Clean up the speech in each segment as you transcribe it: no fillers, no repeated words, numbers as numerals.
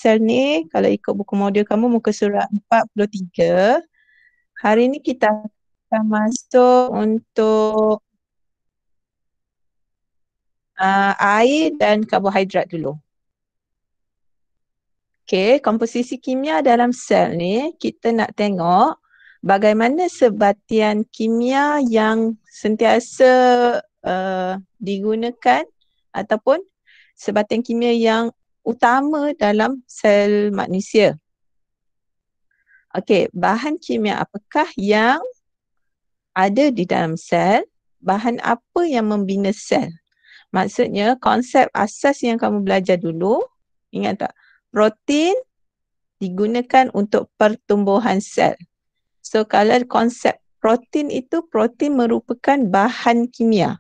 sel ni, kalau ikut buku modul kamu muka surat 43, hari ni kita akan masuk untuk air dan karbohidrat dulu. Okay, komposisi kimia dalam sel ni kita nak tengok bagaimana sebatian kimia yang sentiasa digunakan ataupun sebatian kimia yang utama dalam sel manusia. Okey, bahan kimia apakah yang ada di dalam sel? Bahan apa yang membina sel? Maksudnya konsep asas yang kamu belajar dulu, ingat tak? Protein digunakan untuk pertumbuhan sel. So kalau konsep protein itu, protein merupakan bahan kimia.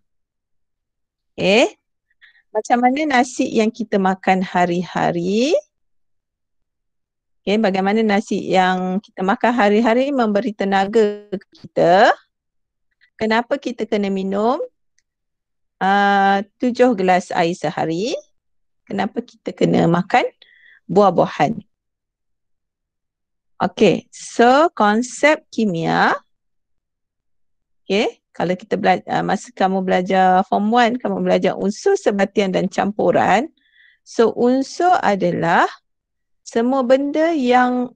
Macam mana nasi yang kita makan hari-hari? Bagaimana nasi yang kita makan hari-hari memberi tenaga ke kita? Kenapa kita kena minum 7 gelas air sehari? Kenapa kita kena makan buah-buahan? Okay, so konsep kimia, kalau kita belajar, masa kamu belajar form 1, kamu belajar unsur, sebatian dan campuran. So unsur adalah semua benda yang,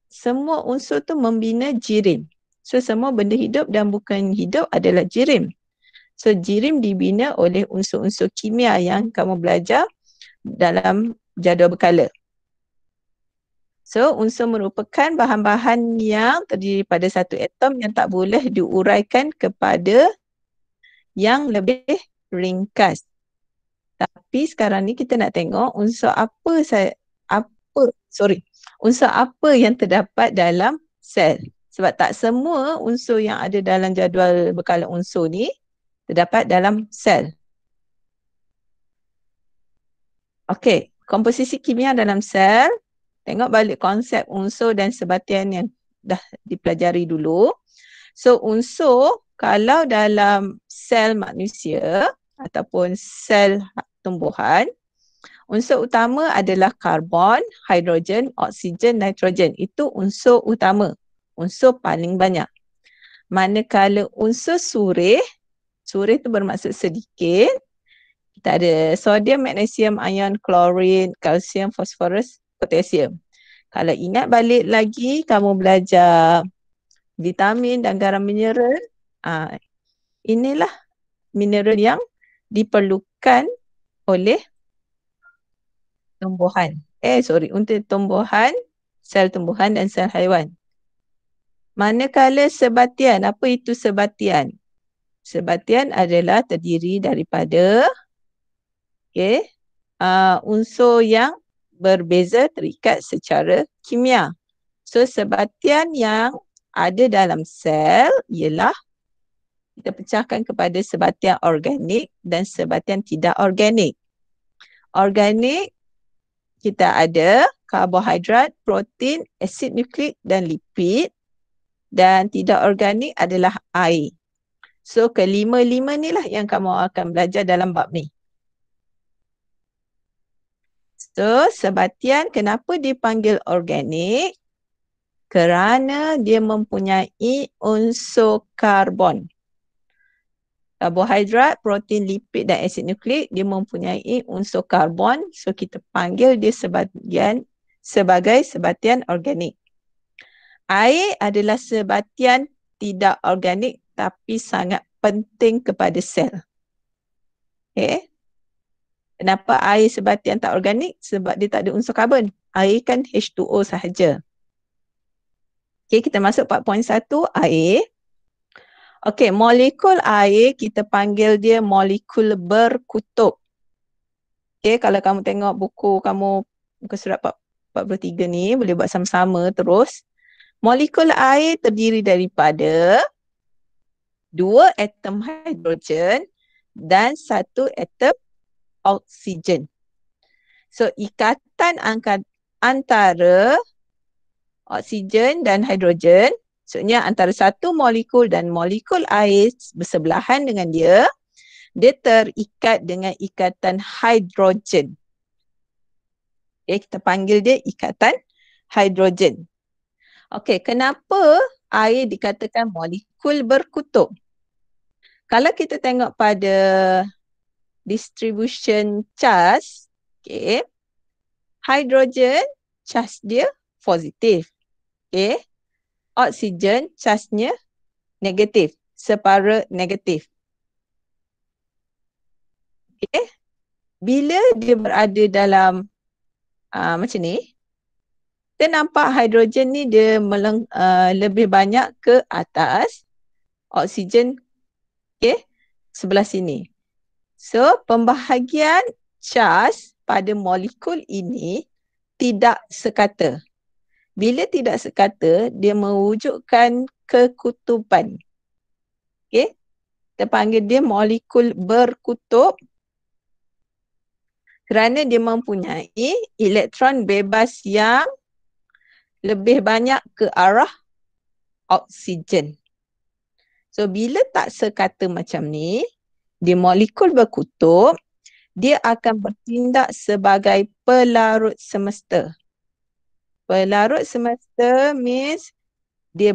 semua unsur tu membina jirim. So semua benda hidup dan bukan hidup adalah jirim. So jirim dibina oleh unsur-unsur kimia yang kamu belajar dalam jadual berkala. So unsur merupakan bahan-bahan yang terdiri pada satu atom yang tak boleh diuraikan kepada yang lebih ringkas. Tapi sekarang ni kita nak tengok unsur unsur apa yang terdapat dalam sel. Sebab tak semua unsur yang ada dalam jadual berkala unsur ni terdapat dalam sel. Okey, komposisi kimia dalam sel. Tengok balik konsep unsur dan sebatian yang dah dipelajari dulu. So unsur kalau dalam sel manusia ataupun sel tumbuhan, unsur utama adalah karbon, hidrogen, oksigen, nitrogen. Itu unsur utama, unsur paling banyak. Manakala unsur surih itu bermaksud sedikit. Kita ada sodium, magnesium, ion, klorin, kalsium, fosforus, potasium. Kalau ingat balik lagi kamu belajar vitamin dan garam mineral, inilah mineral yang diperlukan oleh tumbuhan. Untuk tumbuhan, sel tumbuhan dan sel haiwan. Manakala sebatian, apa itu sebatian? Sebatian adalah terdiri daripada unsur yang berbeza terikat secara kimia. So sebatian yang ada dalam sel ialah kita pecahkan kepada sebatian organik dan sebatian tidak organik. Organik kita ada karbohidrat, protein, asid nukleik dan lipid, dan tidak organik adalah air. So kelima-lima ni lah yang kamu akan belajar dalam bab ni. So sebatian kenapa dipanggil organik? Kerana dia mempunyai unsur karbon. Karbohidrat, protein, lipid dan asid nukleik dia mempunyai unsur karbon. So kita panggil dia sebagai sebatian organik. Air adalah sebatian tidak organik tapi sangat penting kepada sel. Kenapa air sebatian tak organik? Sebab dia tak ada unsur karbon. Air kan H2O sahaja. Kita masuk 4.1 air. Molekul air kita panggil dia molekul berkutub. Kalau kamu tengok buku kamu, muka surat 43 ni, boleh buat sama-sama terus. Molekul air terdiri daripada 2 atom hidrogen dan 1 atom oksigen. So ikatan antara oksigen dan hidrogen, maksudnya antara satu molekul dan molekul air bersebelahan dengan dia terikat dengan ikatan hidrogen. Okay, kita panggil dia ikatan hidrogen. Okey, kenapa air dikatakan molekul berkutub? Kalau kita tengok pada distribution charge, okay, hidrogen charge dia positif. Okay, oksigen charge-nya negatif, separa negatif. Okay, bila dia berada dalam macam ni, kita nampak hidrogen ni dia lebih banyak ke atas, oksigen sebelah sini. So, pembahagian charge pada molekul ini tidak sekata. Bila tidak sekata, dia mewujudkan kekutuban. Okay? Kita panggil dia molekul berkutub kerana dia mempunyai elektron bebas yang lebih banyak ke arah oksigen. So, bila tak sekata macam ni, dia molekul berkutub, dia akan bertindak sebagai pelarut semesta. Pelarut semesta means dia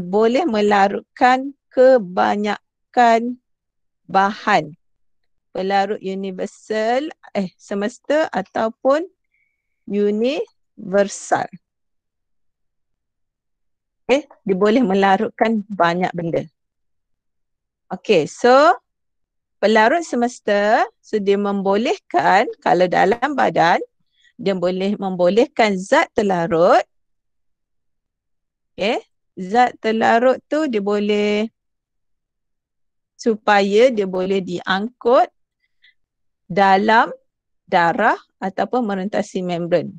boleh melarutkan kebanyakan bahan. Pelarut universal, semesta ataupun universal. Dia boleh melarutkan banyak benda. Okay, so pelarut semesta, so dia membolehkan, kalau dalam badan, dia boleh membolehkan zat terlarut. Zat terlarut tu dia boleh supaya dia boleh diangkut dalam darah ataupun merentasi membran.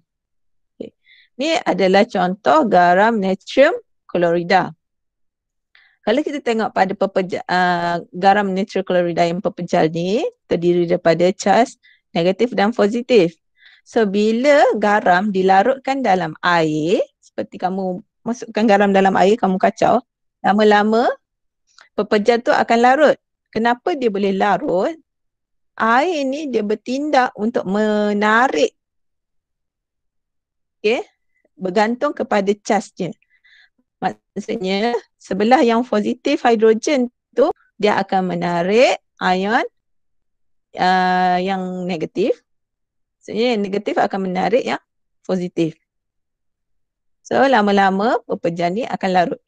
Ni adalah contoh garam natrium klorida. Kalau kita tengok pada garam natrium klorida yang pepejal ni terdiri daripada charge negatif dan positif. So bila garam dilarutkan dalam air, seperti kamu masukkan garam dalam air, kamu kacau, lama-lama pepejal tu akan larut. Kenapa dia boleh larut? Air ni dia bertindak untuk menarik, bergantung kepada charge-nya. Maksudnya sebelah yang positif hidrogen tu dia akan menarik ion yang negatif. Maksudnya yang negatif akan menarik yang positif. So lama-lama pepejal ni akan larut.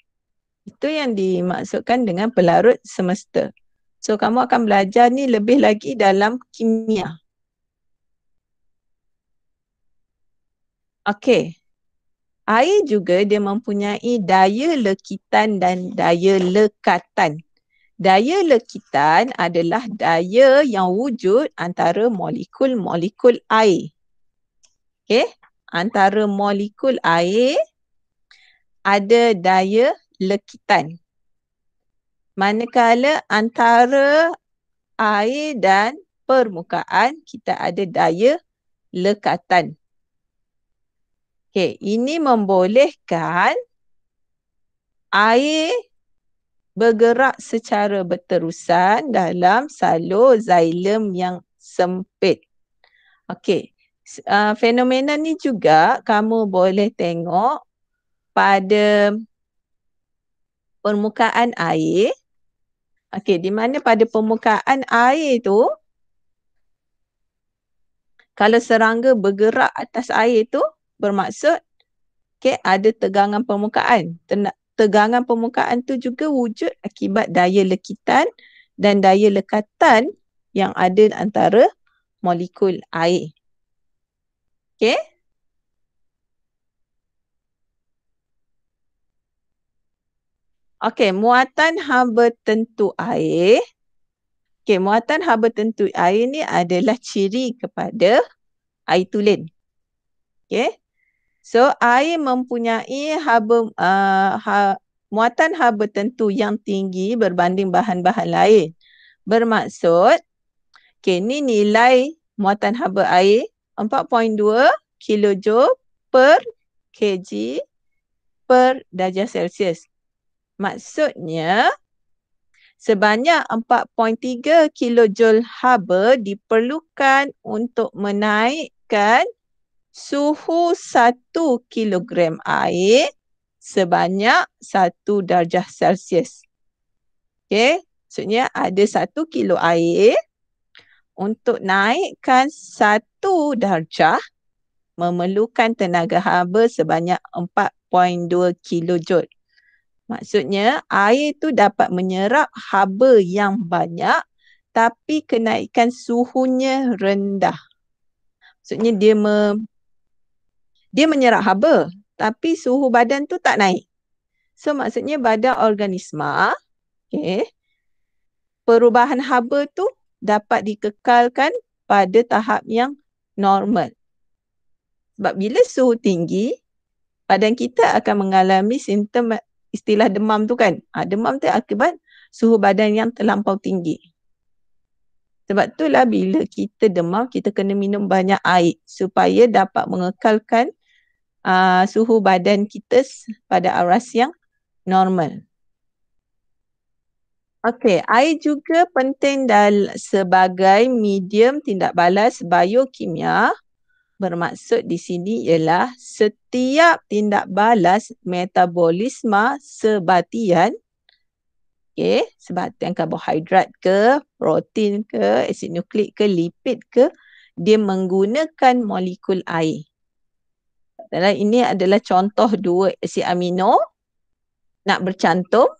Itu yang dimaksudkan dengan pelarut semesta. So kamu akan belajar ni lebih lagi dalam kimia. Okey. Air juga dia mempunyai daya lekitan dan daya lekatan. Daya lekitan adalah daya yang wujud antara molekul-molekul air. Antara molekul air ada daya lekitan. Manakala antara air dan permukaan kita ada daya lekatan. Ini membolehkan air bergerak secara berterusan dalam salur xylem yang sempit. Fenomena ni juga kamu boleh tengok pada permukaan air. Di mana pada permukaan air tu, kalau serangga bergerak atas air tu, bermaksud ada tegangan permukaan. Tegangan permukaan tu juga wujud akibat daya lekitan dan daya lekatan yang ada antara molekul air. Muatan haba tentu air. Muatan haba tentu air ni adalah ciri kepada air tulen. So air mempunyai muatan haba tentu yang tinggi berbanding bahan-bahan lain. Bermaksud, ni nilai muatan haba air 4.2 kilojoule per kg per darjah Celsius. Maksudnya, sebanyak 4.3 kilojoule haba diperlukan untuk menaikkan suhu 1 kilogram air sebanyak 1 darjah Celsius. Okey, maksudnya ada 1 kilo air, untuk naikkan 1 darjah memerlukan tenaga haba sebanyak 4.2 kilojoule. Maksudnya air tu dapat menyerap haba yang banyak tapi kenaikan suhunya rendah. Maksudnya dia menyerap haba tapi suhu badan tu tak naik. So maksudnya badan organisma, perubahan haba tu dapat dikekalkan pada tahap yang normal. Sebab bila suhu tinggi, badan kita akan mengalami simptom istilah demam tu kan. Demam tu akibat suhu badan yang terlampau tinggi. Sebab itulah bila kita demam, kita kena minum banyak air supaya dapat mengekalkan suhu badan kita pada aras yang normal. Okey, air juga penting sebagai medium tindak balas biokimia. Bermaksud di sini ialah setiap tindak balas metabolisme sebatian, sebatian karbohidrat ke, protein ke, asid nukleik ke, lipid ke, dia menggunakan molekul air. Dan ini adalah contoh 2 asid amino nak bercantum,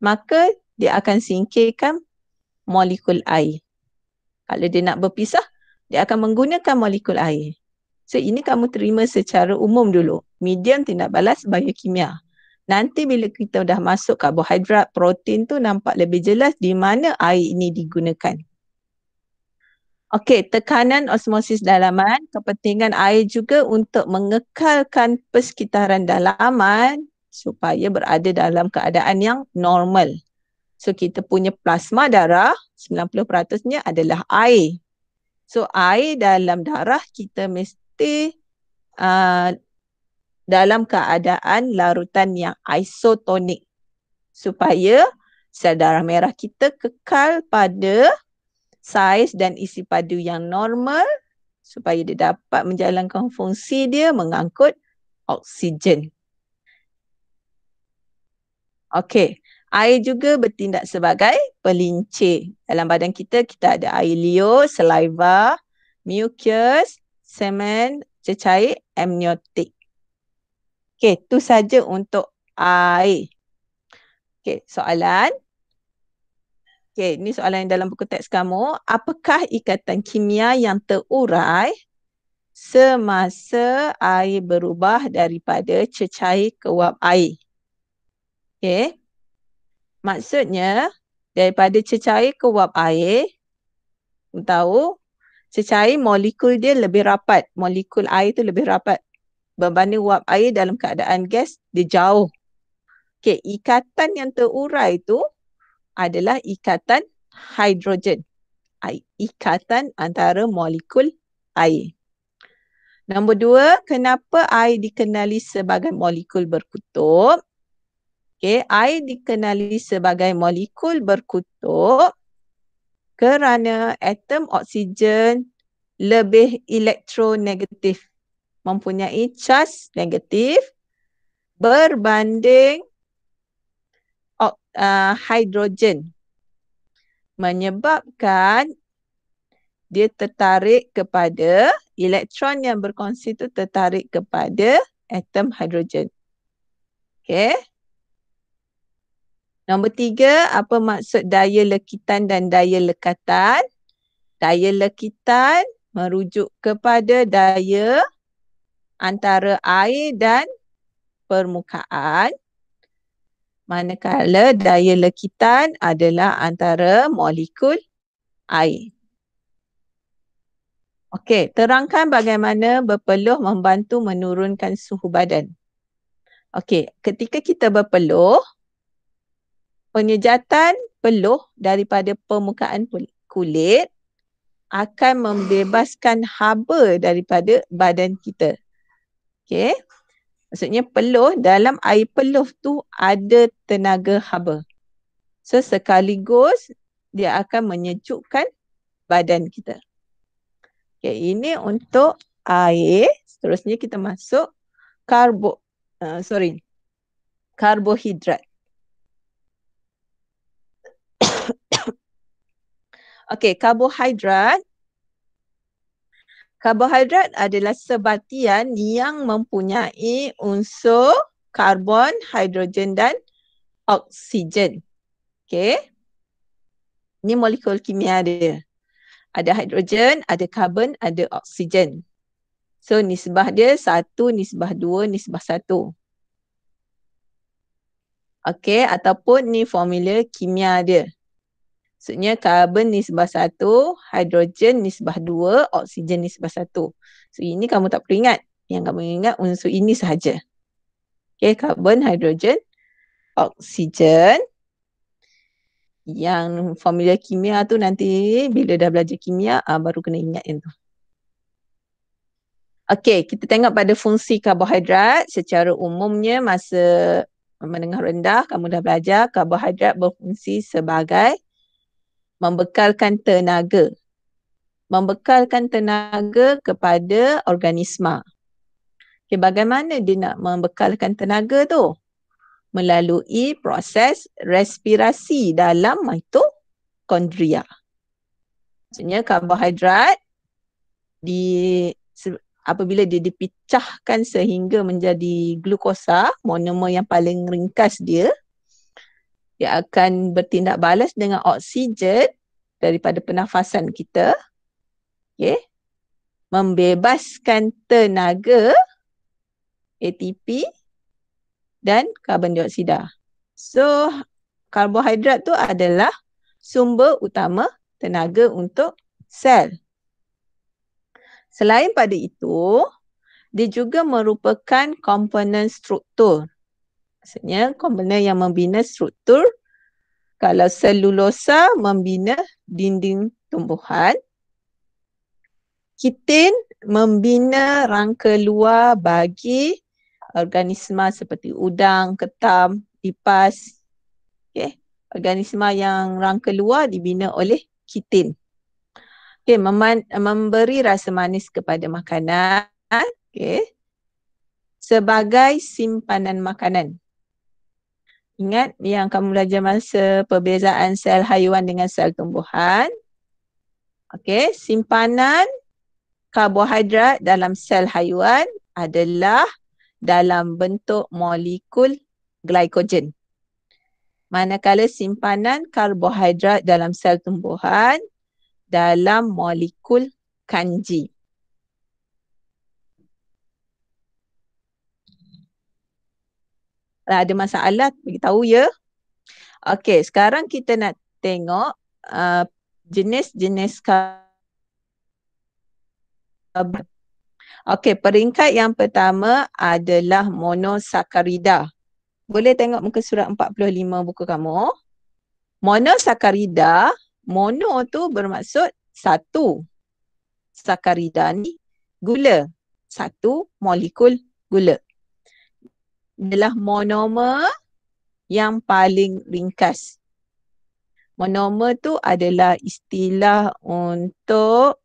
maka dia akan singkirkan molekul air. Kalau dia nak berpisah, dia akan menggunakan molekul air. So ini kamu terima secara umum dulu. Medium tindak balas biokimia. Nanti bila kita dah masuk karbohidrat, protein tu nampak lebih jelas di mana air ini digunakan. Okey, tekanan osmosis dalaman. Kepentingan air juga untuk mengekalkan persekitaran dalaman supaya berada dalam keadaan yang normal. So kita punya plasma darah 90%-nya adalah air. So air dalam darah kita mesti dalam keadaan larutan yang isotonik supaya sel darah merah kita kekal pada saiz dan isi padu yang normal supaya dia dapat menjalankan fungsi dia mengangkut oksigen. Okey, air juga bertindak sebagai pelincir. Dalam badan kita, kita ada air liur, saliva, mucus, semen, cecair, amniotik. Okey, itu saja untuk air. Okey, soalan. Okey, ini soalan yang dalam buku teks kamu. Apakah ikatan kimia yang terurai semasa air berubah daripada cecair ke wap air? Okey. Maksudnya, daripada cecair ke wap air, tahu, cecair molekul dia lebih rapat. Molekul air tu lebih rapat. Berbanding wap air dalam keadaan gas, dia jauh. Okey, ikatan yang terurai tu adalah ikatan hidrogen. Ikatan antara molekul air. Nombor 2, kenapa air dikenali sebagai molekul berkutub? Okey, air dikenali sebagai molekul berkutub kerana atom oksigen lebih elektronegatif, mempunyai charge negatif berbanding hidrogen, menyebabkan dia tertarik kepada elektron yang berkongsi itu tertarik kepada atom hidrogen. Okey. Nombor 3, apa maksud daya lekitan dan daya lekatan? Daya lekitan merujuk kepada daya antara air dan permukaan, manakala daya lekitan adalah antara molekul air. Okey, terangkan bagaimana berpeluh membantu menurunkan suhu badan. Okey, ketika kita berpeluh, penyejatan peluh daripada permukaan kulit akan membebaskan haba daripada badan kita. Okey. Maksudnya peluh, dalam air peluh tu ada tenaga haba. So sekaligus dia akan menyejukkan badan kita. Okey, ini untuk air. Seterusnya kita masuk karbohidrat. Okey, karbohidrat adalah sebatian yang mempunyai unsur karbon, hidrogen dan oksigen. Okey. Ini molekul kimia dia. Ada hidrogen, ada karbon, ada oksigen. So nisbah dia 1, nisbah 2, nisbah 1. Okey, ataupun ni formula kimia dia. Maksudnya karbon nisbah 1, hidrogen nisbah 2, oksigen nisbah 1. So ini kamu tak perlu ingat. Yang kamu ingat unsur ini sahaja. Okay, karbon, hidrogen, oksigen. Yang formula kimia tu nanti bila dah belajar kimia baru kena ingat yang tu. Okay, kita tengok pada fungsi karbohidrat. Secara umumnya masa menengah rendah kamu dah belajar karbohidrat berfungsi sebagai membekalkan tenaga. Membekalkan tenaga kepada organisma. Okay, bagaimana dia nak membekalkan tenaga tu? Melalui proses respirasi dalam mitokondria. Maksudnya karbohidrat apabila dia dipecahkan sehingga menjadi glukosa, monomer yang paling ringkas dia akan bertindak balas dengan oksigen daripada pernafasan kita. Okay. Membebaskan tenaga ATP dan karbon dioksida. So, karbohidrat tu adalah sumber utama tenaga untuk sel. Selain pada itu, dia juga merupakan komponen struktur. Maksudnya, komponen yang membina struktur. Kalau selulosa membina dinding tumbuhan, kitin membina rangka luar bagi organisma seperti udang, ketam, lipas. Okay. Organisma yang rangka luar dibina oleh kitin. Okay. Memberi rasa manis kepada makanan. Okay. Sebagai simpanan makanan. Ingat yang kamu belajar masa perbezaan sel haiwan dengan sel tumbuhan. Okay. Simpanan karbohidrat dalam sel haiwan adalah dalam bentuk molekul glycogen. Manakala simpanan karbohidrat dalam sel tumbuhan dalam molekul kanji. Ada masalah, beritahu ya. Okey, sekarang kita nak tengok jenis-jenis karbohidrat. Okey, peringkat yang pertama adalah monosakarida. Boleh tengok muka surat 45 buku kamu. Monosakarida, mono tu bermaksud satu. Sakarida ni gula. Satu molekul gula. Adalah monomer yang paling ringkas. Monomer tu adalah istilah untuk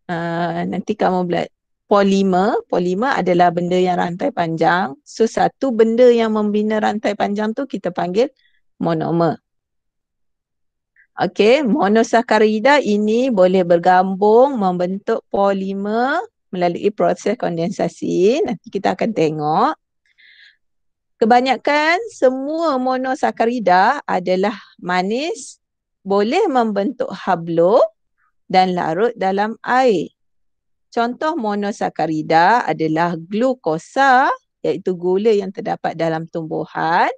nanti kamu belajar polimer. Polimer adalah benda yang rantai panjang. So satu benda yang membina rantai panjang tu kita panggil monomer. Okey, monosakarida ini boleh bergabung membentuk polimer melalui proses kondensasi. Nanti kita akan tengok. Kebanyakan semua monosakarida adalah manis, boleh membentuk hablo dan larut dalam air. Contoh monosakarida adalah glukosa, iaitu gula yang terdapat dalam tumbuhan,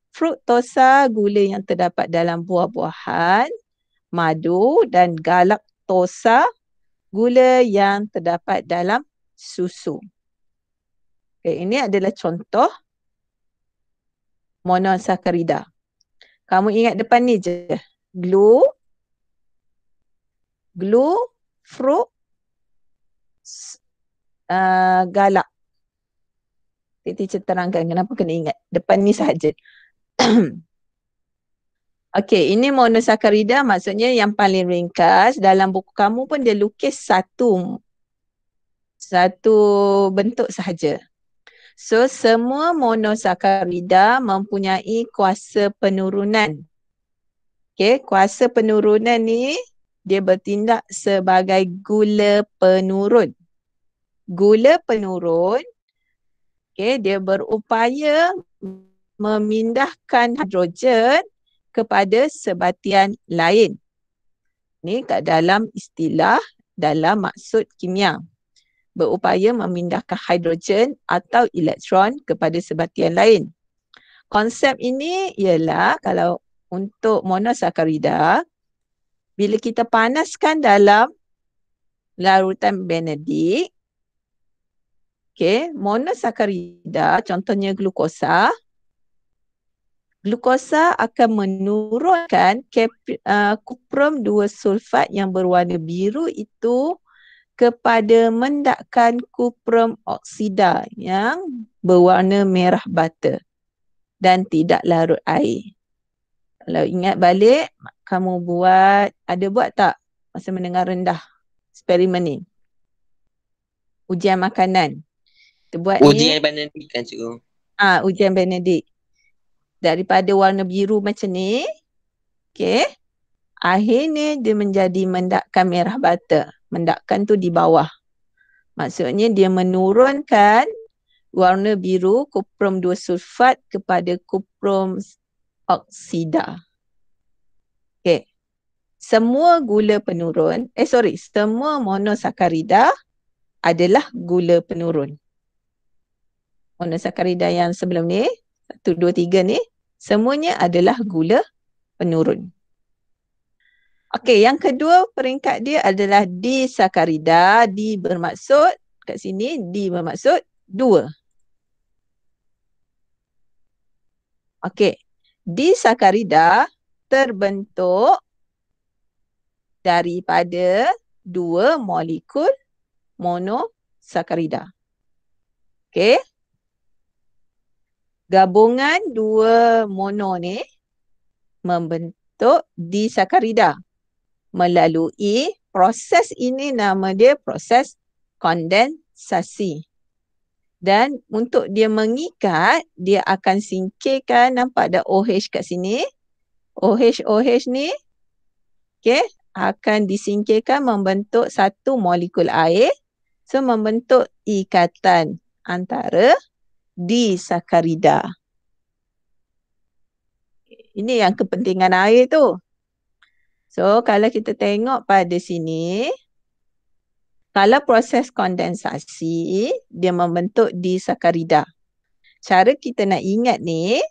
fruktosa, gula yang terdapat dalam buah-buahan, madu, dan galaktosa, gula yang terdapat dalam susu. Okay, ini adalah contoh monosakarida. Kamu ingat depan ni je. Fruk, galak. Teacher terangkan kenapa kena ingat. Depan ni sahaja. Okey, ini monosakarida maksudnya yang paling ringkas. Dalam buku kamu pun dia lukis satu satu bentuk sahaja. So, semua monosakarida mempunyai kuasa penurunan. Okay, kuasa penurunan ni dia bertindak sebagai gula penurun. Gula penurun, okay, dia berupaya memindahkan hidrogen kepada sebatian lain. Ni kat dalam istilah, dalam maksud kimia. Berupaya memindahkan hidrogen atau elektron kepada sebatian lain. Konsep ini ialah kalau untuk monosakarida, bila kita panaskan dalam larutan Benedict, okay, monosakarida contohnya glukosa, glukosa akan menurunkan kuprum 2 sulfat yang berwarna biru itu kepada mendakan kuprum oksida yang berwarna merah bata dan tidak larut air. Kalau ingat balik, kamu ada buat tak masa mendengar rendah eksperimen ni? Ujian makanan. Kita buat Ujian Benedict kan cikgu? Ujian Benedict. Daripada warna biru macam ni, okay, akhirnya dia menjadi mendakan merah bata. Mendakan tu di bawah. Maksudnya dia menurunkan warna biru kuprum 2 sulfat kepada kuprum oksida. Okay. Semua gula penurun, semua monosakarida adalah gula penurun. Monosakarida yang sebelum ni, 1, 2, 3 ni, semuanya adalah gula penurun. Okey, yang kedua peringkat dia adalah disakarida. Di bermaksud, kat sini, di bermaksud 2. Okey, disakarida terbentuk daripada 2 molekul monosakarida. Okey. Gabungan 2 mono ni membentuk disakarida melalui proses ini, nama dia proses kondensasi. Dan untuk dia mengikat, dia akan singkirkan, nampak ada OH kat sini. OH ni, okay, akan disingkirkan membentuk satu molekul air. So, membentuk ikatan antara disakarida. Ini yang kepentingan air tu. So, kalau kita tengok pada sini, kalau proses kondensasi, dia membentuk disakarida. Cara kita nak ingat ni,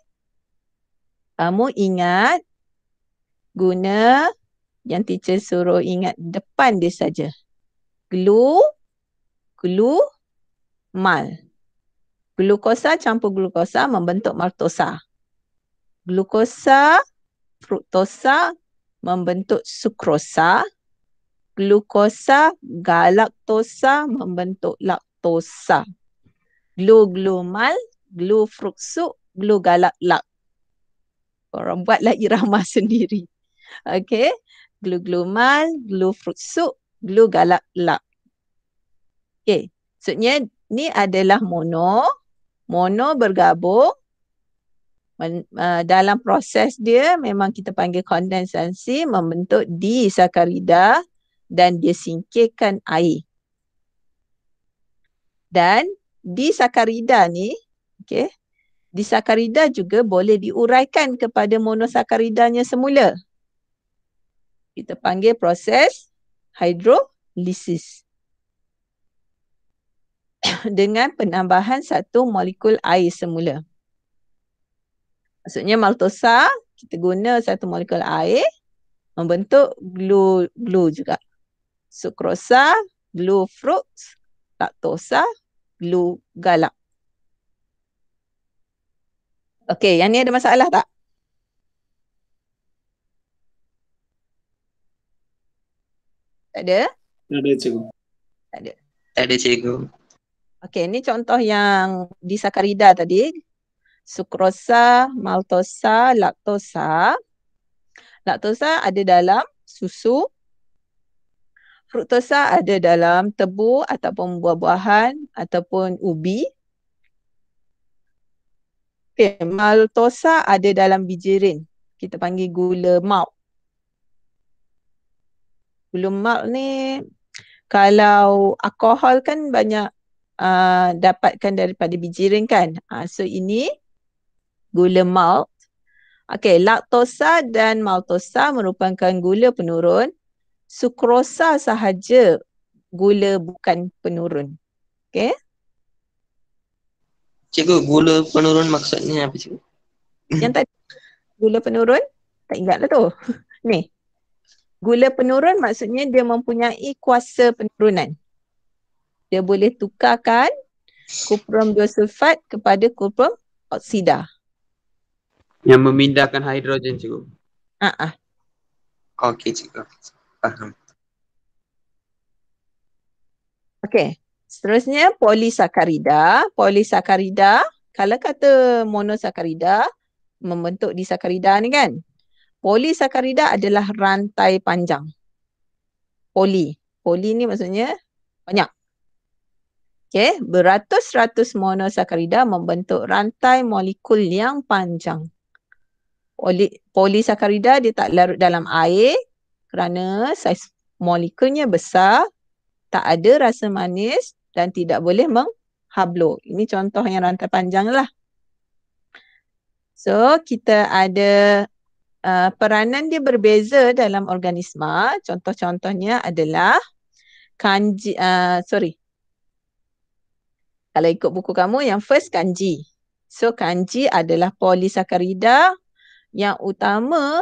kamu ingat guna yang teacher suruh ingat depan dia saja. Mal. Glukosa campur glukosa membentuk maltosa. Glukosa, fruktosa membentuk sukrosa. Glukosa, galaktosa membentuk laktosa. Glu-glumal, glu-fruksuk, glu-galak-lak. Orang buatlah irama sendiri. Okey. Glu-glumal, glu-fruksuk, glu-galak-lak. Okey. Maksudnya ni adalah mono. Mono bergabung. Dalam proses dia memang kita panggil kondensasi membentuk disakarida dan dia singkirkan air. Dan disakarida ni, okay, disakarida juga boleh diuraikan kepada monosakaridanya semula. Kita panggil proses hidrolisis. Dengan penambahan satu molekul air semula. Maksudnya maltosa, kita guna satu molekul air membentuk glu juga. Sukrosa, glu fruks, laktosa, glu galak. Okey, yang ni ada masalah tak? Tak ada? Tak ada, cikgu. Tak ada. Tak ada, cikgu. Okey, ni contoh yang disakarida tadi. Sukrosa, maltosa, laktosa. Laktosa ada dalam susu. Fruktosa ada dalam tebu ataupun buah-buahan ataupun ubi. Okay, maltosa ada dalam bijirin. Kita panggil gula malt. Gula malt ni kalau alkohol kan banyak dapatkan daripada bijirin kan. So ini gula malt. Okay, laktosa dan maltosa merupakan gula penurun. Sukrosa sahaja gula bukan penurun. Okay. Cikgu, gula penurun maksudnya apa cikgu? Yang tadi gula penurun, tak ingat lah tu. Ni, gula penurun maksudnya dia mempunyai kuasa penurunan. Dia boleh tukarkan kuprum biosulfat kepada kuprum oksida. Yang memindahkan hidrogen cikgu. Okey cikgu. Faham. Okey. Seterusnya polisakarida. Polisakarida, kalau kata monosakarida, membentuk disakarida ni kan. Polisakarida adalah rantai panjang. Poli. Poli ni maksudnya banyak. Okey, beratus-ratus monosakarida membentuk rantai molekul yang panjang. Polisakarida dia tak larut dalam air kerana saiz molekulnya besar, tak ada rasa manis dan tidak boleh menghablo. Ini contoh yang rantai panjang lah. So, kita ada peranan dia berbeza dalam organisma. Contoh-contohnya adalah kanji, kalau ikut buku kamu yang first kanji. So, kanji adalah polisakarida yang utama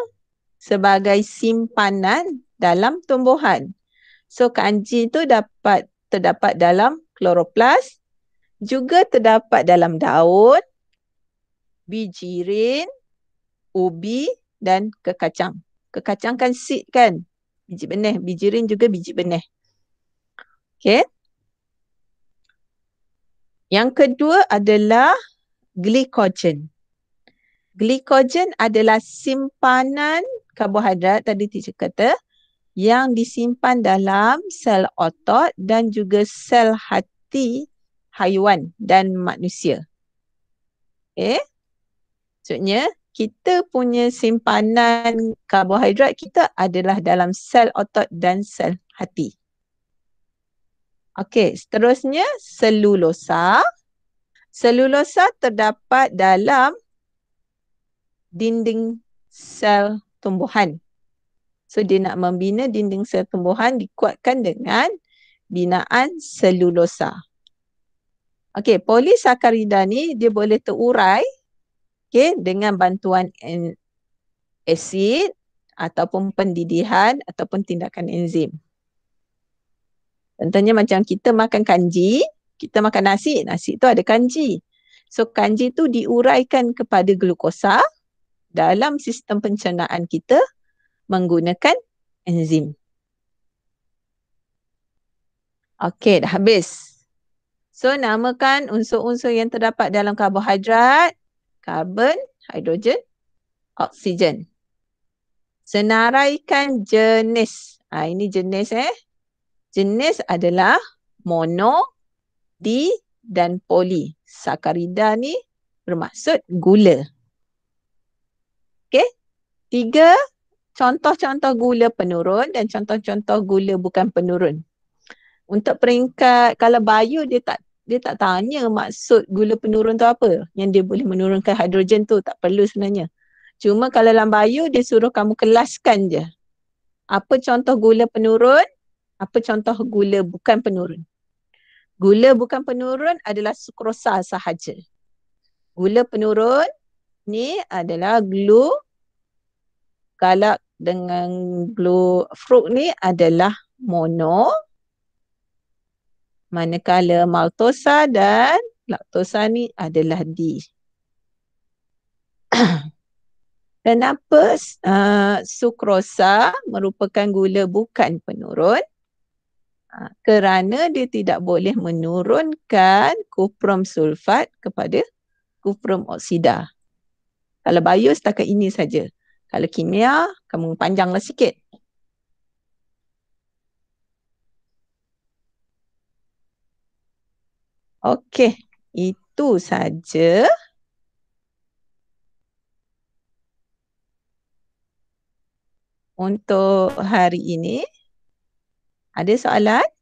sebagai simpanan dalam tumbuhan. So kanji tu terdapat dalam kloroplas, juga terdapat dalam daun, bijirin, ubi dan kekacang. Kekacang kan seed kan? Biji benih. Bijirin juga biji benih. Okay. Yang kedua adalah glikogen. Glikogen adalah simpanan karbohidrat tadi teacher kata yang disimpan dalam sel otot dan juga sel hati haiwan dan manusia. Okay. Maksudnya kita punya simpanan karbohidrat kita adalah dalam sel otot dan sel hati. Okey, seterusnya selulosa. Selulosa terdapat dalam dinding sel tumbuhan. So dia nak membina dinding sel tumbuhan dikuatkan dengan binaan selulosa. Okey, polisakarida ni dia boleh terurai dengan bantuan asid ataupun pendidihan ataupun tindakan enzim. Contohnya macam kita makan kanji, kita makan nasi, nasi tu ada kanji. So kanji tu diuraikan kepada glukosa dalam sistem pencernaan kita menggunakan enzim. Okey, dah habis. So namakan unsur-unsur yang terdapat dalam karbohidrat, karbon, hidrogen, oksigen. Senaraikan jenis. Ini jenis Jenis adalah mono, di dan poli. Sakarida ni bermaksud gula. Okey. 3 contoh-contoh gula penurun dan contoh-contoh gula bukan penurun. Untuk peringkat, kalau bio dia tak tanya maksud gula penurun tu apa. Yang dia boleh menurunkan hidrogen tu, tak perlu sebenarnya. Cuma kalau dalam bio dia suruh kamu kelaskan je. Apa contoh gula penurun, apa contoh gula bukan penurun. Gula bukan penurun adalah sukrosa sahaja. Gula penurun ni adalah galak dengan fruit ni adalah mono, manakala maltosa dan laktosa ni adalah di. Kenapa sukrosa merupakan gula bukan penurun? Kerana dia tidak boleh menurunkan kuprum sulfat kepada kuprum oksida. Kalau bio setakat ini saja. Kalau kimia, kamu panjanglah sikit. Okey, itu saja. Untuk hari ini. Ada soalan?